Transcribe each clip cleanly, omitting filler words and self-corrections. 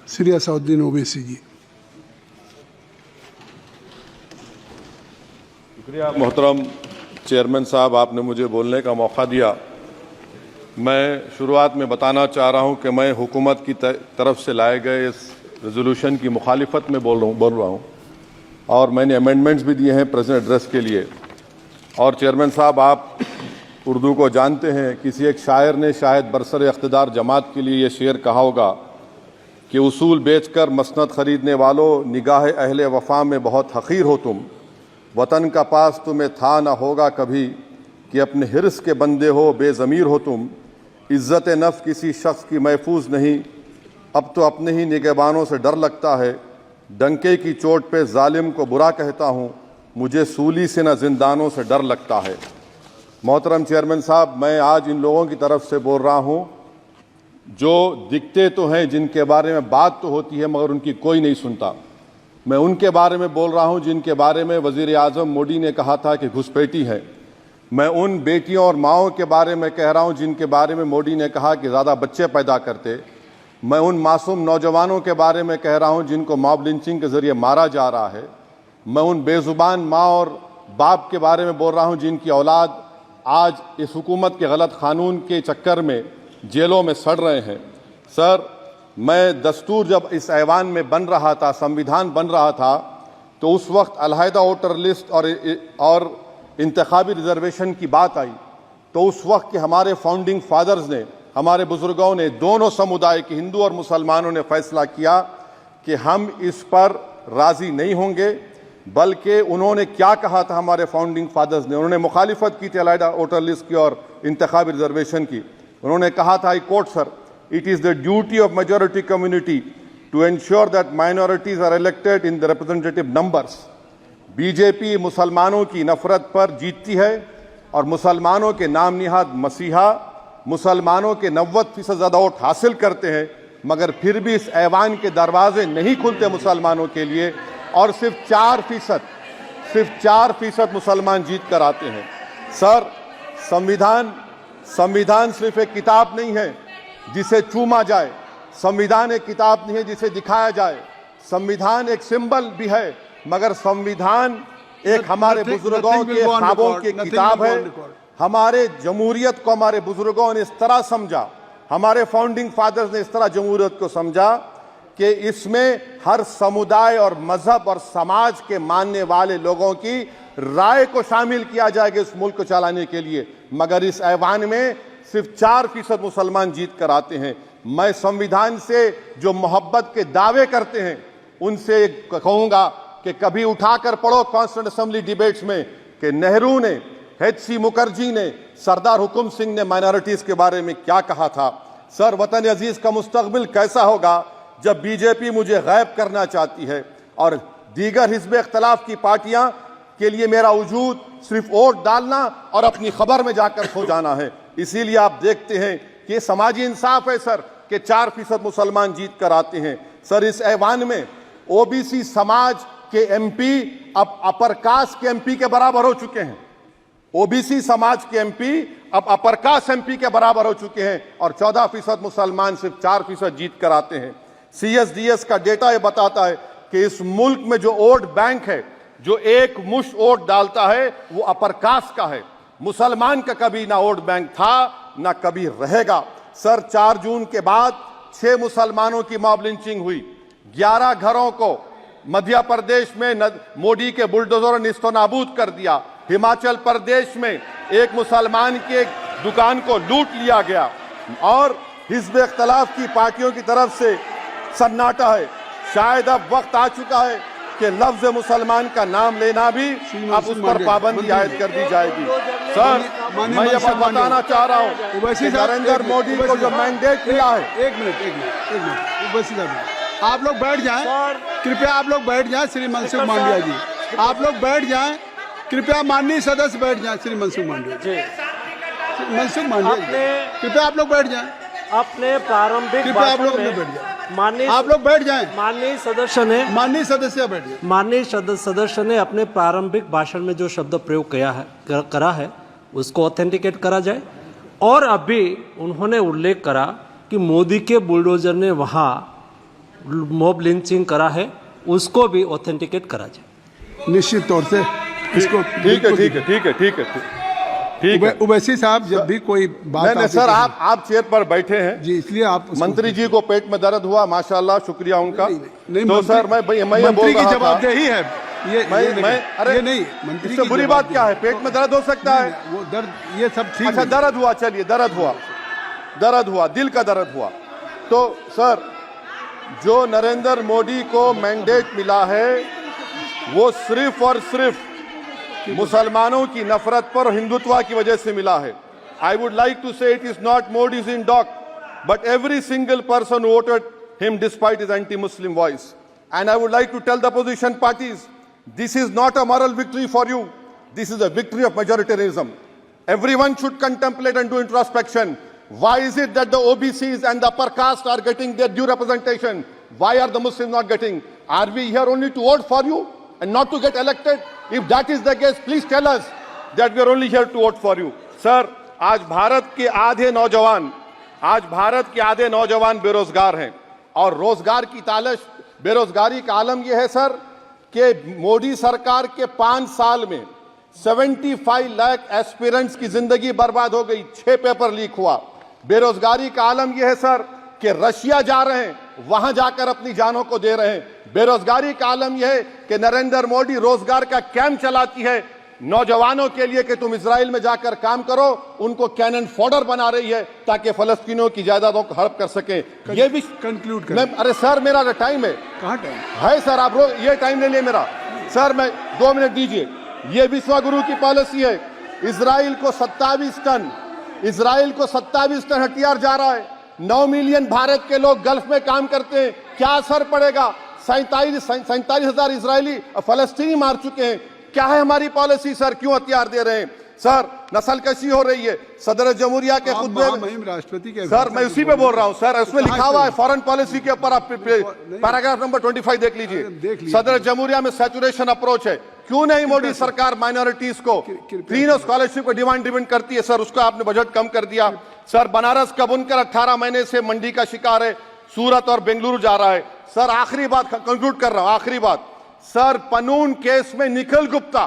श्री असदुद्दीन ओवैसी जी। शुक्रिया मोहतरम चेयरमैन साहब, आपने मुझे बोलने का मौका दिया। मैं शुरुआत में बताना चाह रहा हूं कि मैं हुकूमत की तरफ से लाए गए इस रेजोल्यूशन की मुखालिफत में बोल रहा हूं और मैंने अमेंडमेंट्स भी दिए हैं प्रेजेंट एड्रेस के लिए। और चेयरमैन साहब, आप उर्दू को जानते हैं। किसी एक शायर ने शायद बरसर इख्तिदार जमात के लिए ये शेर कहा होगा कि उसूल बेचकर मसनद खरीदने वालों, निगाह अहले वफा में बहुत हक़ीर हो तुम। वतन का पास तुम्हें था ना होगा कभी कि अपने हिर्स के बंदे हो, बेज़मीर हो तुम। इज़्ज़त नफ्स किसी शख्स की महफूज नहीं, अब तो अपने ही निगहबानों से डर लगता है। डंके की चोट पे जालिम को बुरा कहता हूँ, मुझे सूली से न जिंदानों से डर लगता है। मोहतरम चेयरमैन साहब, मैं आज इन लोगों की तरफ से बोल रहा हूँ जो दिखते तो हैं, जिनके बारे में बात तो होती है मगर उनकी कोई नहीं सुनता। मैं उनके बारे में बोल रहा हूँ जिनके बारे में वज़ीर आज़म मोदी ने कहा था कि घुसपैठी है। मैं उन बेटियों और माओं के बारे में कह रहा हूँ जिनके बारे में मोदी ने कहा कि ज़्यादा बच्चे पैदा करते। मैं उन मासूम नौजवानों के बारे में कह रहा हूँ जिनको मॉब लिंचिंग के ज़रिए मारा जा रहा है। मैं उन बेज़ुबान माँ और बाप के बारे में बोल रहा हूँ जिनकी औलाद आज इस हुकूमत के गलत कानून के चक्कर में जेलों में सड़ रहे हैं। सर, मैं दस्तूर जब इस ऐवान में बन रहा था, संविधान बन रहा था, तो उस वक्त अलहदा वोटर लिस्ट और इंतखाबी रिजर्वेशन की बात आई। तो उस वक्त के हमारे फाउंडिंग फादर्स ने, हमारे बुजुर्गों ने, दोनों समुदाय के हिंदू और मुसलमानों ने फैसला किया कि हम इस पर राज़ी नहीं होंगे। बल्कि उन्होंने क्या कहा था हमारे फाउंडिंग फादर्स ने, उन्होंने मुखालिफत की थी अलहदा वोटर लिस्ट की और इंतखाबी रिजर्वेशन की। उन्होंने कहा था, I quote sir, it is the duty of majority community to ensure that minorities are elected in the representative numbers. BJP मुसलमानों की नफरत पर जीतती है और मुसलमानों के नाम निहाद मसीहा मुसलमानों के 90% ज़्यादा वोट हासिल करते हैं, मगर फिर भी इस ऐवान के दरवाजे नहीं खुलते मुसलमानों के लिए और सिर्फ 4% मुसलमान जीत कर आते हैं। सर, संविधान सिर्फ एक किताब नहीं है जिसे चूमा जाए, संविधान एक किताब नहीं है जिसे दिखाया जाए, संविधान एक सिंबल भी है, मगर संविधान एक हमारे बुजुर्गों के ख्वाबों की किताब है। हमारे जमहूरियत को हमारे बुजुर्गों ने इस तरह समझा, हमारे फाउंडिंग फादर्स ने इस तरह जमहूरियत को समझा कि इसमें हर समुदाय और मजहब और समाज के मानने वाले लोगों की राय को शामिल किया जाएगा इस मुल्क को चलाने के लिए। मगर इस ऐवान में सिर्फ 4% मुसलमान जीत कर आते हैं। मैं संविधान से जो मोहब्बत के दावे करते हैं उनसे कहूंगा कि कभी उठाकर पढ़ो कॉन्स्टिट्यूएंट असेंबली डिबेट्स में कि नेहरू ने, HC मुखर्जी ने, सरदार हुकुम सिंह ने माइनॉरिटीज के बारे में क्या कहा था। सर, वतन अजीज का मुस्तकबिल कैसा होगा जब बीजेपी मुझे गायब करना चाहती है और दीगर हिज़्ब इख्तिलाफ की पार्टियां के लिए मेरा वजूद सिर्फ वोट डालना और अपनी खबर में जाकर सो जाना है। इसीलिए आप देखते हैं कि ये समाजी इंसाफ है सर कि 4% मुसलमान जीत कर आते हैं। सर, इस ऐवान में OBC समाज के MP अब अपर कास्ट के MP के बराबर हो चुके हैं। OBC समाज के MP अब अपर कास्ट MP के बराबर हो चुके हैं और 14% मुसलमान सिर्फ 4% जीत कर आते हैं। CSDS का डेटा ये बताता है कि इस मुल्क में जो वोट बैंक है, जो एक मुश्त वोट डालता है, वो अपर कास्ट का है। मुसलमान का कभी ना वोट बैंक था ना कभी रहेगा। सर, 4 जून के बाद 6 मुसलमानों की मॉब लिंचिंग हुई। 11 घरों को मध्य प्रदेश में मोदी के बुलडोजर ने निस्तो नाबूद कर दिया। हिमाचल प्रदेश में एक मुसलमान की एक दुकान को लूट लिया गया और हिज़्ब इख्तिलाफ की पार्टियों की तरफ से सन्नाटा है। शायद अब वक्त आ चुका है कि लफ्ज मुसलमान का नाम लेना भी अब उस पर पाबंदी आयद कर दी जाएगी। सर, मैं ये बात बताना चाह रहा हूँ कि नरेंद्र मोदी को जो मैंडेट मिला है। एक मिनट, आप लोग बैठ जाएं, कृपया आप लोग बैठ जाएं। श्री मनसुख मांडविया जी, आप लोग बैठ जाएं, कृपया माननीय सदस्य बैठ जाएं। श्री मनसुख मांडविया जी, कृपया आप लोग बैठ जाएं। अपने प्रारंभिक आप लोग बैठ जाएं, आप लोग बैठ जाएं। माननीय सदस्य ने अपने प्रारंभिक भाषण में जो शब्द प्रयोग करा है उसको ऑथेंटिकेट करा जाए। और अभी उन्होंने उल्लेख करा कि मोदी के बुलडोजर ने वहाँ मॉब लिंचिंग करा है उसको भी ऑथेंटिकेट करा जाए। निश्चित तौर से इसको ठीक है ठीक है ठीक है ठीक है ठीक है। उवैसी साहब जब भी कोई बात नहीं नहीं सर, आप चेयर पर बैठे हैं जी, इसलिए आप मंत्री जी को पेट में दर्द हुआ, माशाल्लाह, शुक्रिया उनका। नहीं, तो सर मैं ये बोल रहा था, जवाबदेही है अरे ये नहीं मंत्री इससे बुरी बात क्या है? पेट में दर्द हो सकता है, वो दर्द ये सब ठीक अच्छा दर्द हुआ, चलिए दर्द हुआ, दिल का दर्द हुआ। तो सर जो नरेंद्र मोदी को मैंडेट मिला है वो सिर्फ और सिर्फ मुसलमानों की नफरत पर हिंदुत्व की वजह से मिला है। I would like to say it is not Modi's in dock but every single person voted him despite his anti Muslim voice. And I would like to tell the opposition parties this is not a moral victory for you, this is a victory of majoritarianism. Everyone should contemplate and do introspection. Why is it that the OBCs and the upper caste are getting their due representation? Why are the Muslims not getting? Are we here only to vote for you and not to get elected? If that is the case, please tell us that we are only here to vote for you. Sir, आज भारत के आधे नौजवान बेरोजगार हैं और रोजगार की तालाश, बेरोजगारी का आलम यह है सर कि मोदी सरकार के 5 साल में 75 लाख एस्पिरेंट्स की जिंदगी बर्बाद हो गई, 6 पेपर लीक हुआ। बेरोजगारी का आलम यह है सर कि रशिया जा रहे हैं, वहां जाकर अपनी जानों को दे रहे हैं। बेरोजगारी का आलम यह है कि नरेंद्र मोदी रोजगार का कैंप चलाती है नौजवानों के लिए कि तुम इजराइल में जाकर काम करो, उनको कैनन फॉडर बना रही है ताकि फलस्तीनियों की जायदादों को हड़प कर सके। ये भी कंक्लूड कर। अरे सर मेरा टाइम है, कहाँ टाइम है सर? आप ये टाइम ले लिए मेरा सर, मैं 2 मिनट दीजिए। ये विश्वगुरु की पॉलिसी है। इजराइल को 27 टन हथियार जा रहा है। 9 मिलियन भारत के लोग गल्फ में काम करते हैं, क्या असर पड़ेगा? 47,000 इजरायली फलस्तीनी मार चुके हैं। क्या है हमारी पॉलिसी सर? क्यों हथियार दे रहे हैं सर? नस्लकशी हो रही है। सदर जमहूरिया के खुतबे में राष्ट्रपति के सर, मैं उसी पे बोल रहा हूं सर, उसमें लिखा हुआ है फॉरेन पॉलिसी के ऊपर, आप पैराग्राफ नंबर 25 देख लीजिए। सदर जमहूरिया में सैचुरेशन अप्रोच है। क्यों नहीं मोदी सरकार माइनॉरिटीज को फ्री स्कॉलरशिप को डिमांड करती है सर? उसका आपने बजट कम कर दिया सर। बनारस का बुनकर 18 महीने से मंडी का शिकार है, सूरत और बेंगलुरु जा रहा है सर। आखिरी बात कंक्लूड कर रहा हूं, आखिरी बात सर, पनून केस में निखिल गुप्ता,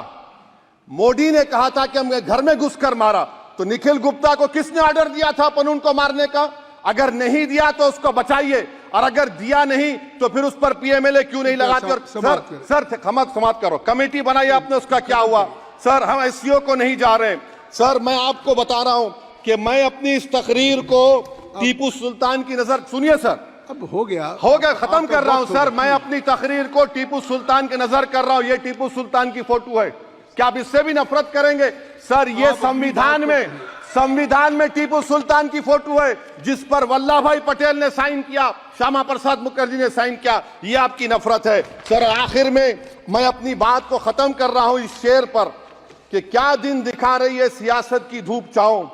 मोदी ने कहा था कि हम घर में घुसकर मारा, तो निखिल गुप्ता को किसने ऑर्डर दिया था पनून को मारने का? अगर नहीं दिया तो उसको बचाइए, और अगर दिया नहीं तो फिर उस पर पीएमएलए क्यों नहीं लगाकर? सर समाप्त करो। कमेटी बनाई आपने, उसका क्या हुआ सर? हम एससीओ को नहीं जा रहे सर। मैं आपको बता रहा हूं कि मैं अपनी इस तकरीर को टीपू सुल्तान की नजर, सुनिए सर, अब हो गया खत्म कर रहा हूं सर। मैं अपनी तकरीर को टीपू सुल्तान की नजर कर रहा हूं। ये टीपू सुल्तान की फोटो है, क्या आप इससे भी नफरत करेंगे सर? ये संविधान में टीपू सुल्तान की फोटो है जिस पर वल्लभ भाई पटेल ने साइन किया, श्यामा प्रसाद मुखर्जी ने साइन किया। ये आपकी नफरत है सर। आखिर में मैं अपनी बात को खत्म कर रहा हूं इस शेर पर कि क्या दिन दिखा रही है सियासत की धूप छांव।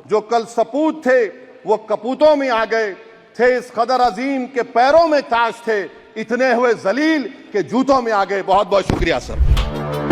जो कल सपूत थे वो कपूतों में आ गए, थे इस कदर अजीम के पैरों में ताज थे, इतने हुए जलील के जूतों में आ गए। बहुत बहुत शुक्रिया सर।